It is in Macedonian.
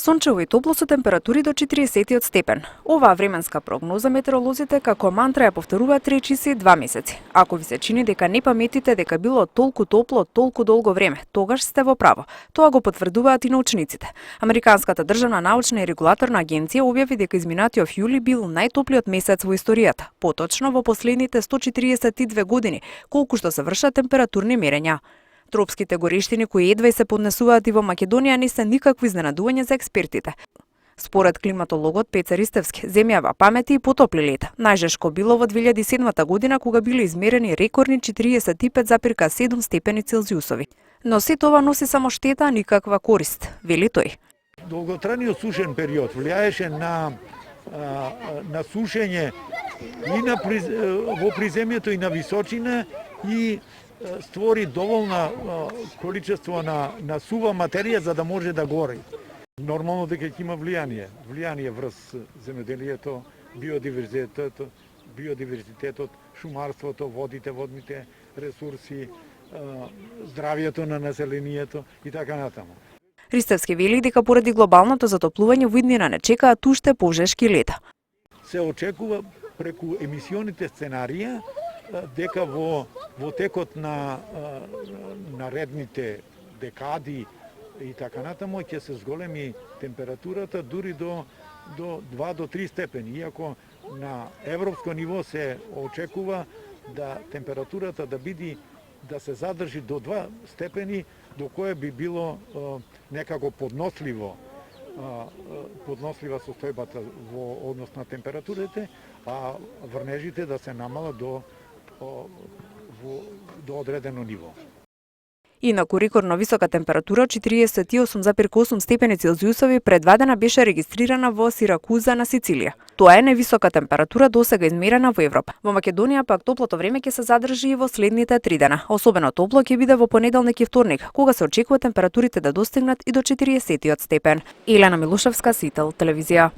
Сончево и топло со температури до 40 степен. Оваа временска прогноза метеоролозите како мантра ја повторуваат речиси 2 месеци. Ако ви се чини дека не паметите дека било толку топло толку долго време, тогаш сте во право. Тоа го потврдуваат и научниците. Американската државна научна и регулаторна агенција објави дека изминатиот јули бил најтоплиот месец во историјата, поточно во последните 142 години, колку што се вршат температурни мерења. Тропските горештини кои едва и се поднесуваат и во Македонија не се никакво изненадување за експертите. Според климатологот Пеца Ристевски, земјава памети и потопли лета. Најжешко било во 2007 година кога биле измерени рекордни 45,7 степени Целзиусови. Но сето ова носи само штета, а никаква корист, вели тој. Долготрајниот сушен период влијаеше на сушење и во приземјето и на височина и створи доволна количество на сува материја за да може да гори. Нормално дека ќе има влијание врз земјоделието, биодиверзитетот, шумарството, водите, водните ресурси, здравието на населението и така натаму. Ристевски вели дека поради глобалното затоплување во иднина не чекаат уште пожешки лета. Се очекува преку емисионите сценарија дека во текот на наредните декади и така натаму ќе се зголеми температурата дури до 2 до 3 степени, иако на европско ниво се очекува да температурата да се задржи до 2 степени, до кое би било некако поднослива состојбата во однос на температурите, а врнежите да се намалат до одредено ниво. Инаку рекордно висока температура 48,8 степени Целзиусови предвадена беше регистрирана во Сиракуза на Сицилија. Тоа е највисока температура досега измерена во Европа. Во Македонија пак топлото време ќе се задржи и во следните 3 дена. Особено топло ќе биде во понеделник и вторник, кога се очекува температурите да достигнат и до 40 степен. Елена Милушевска, Сител телевизија.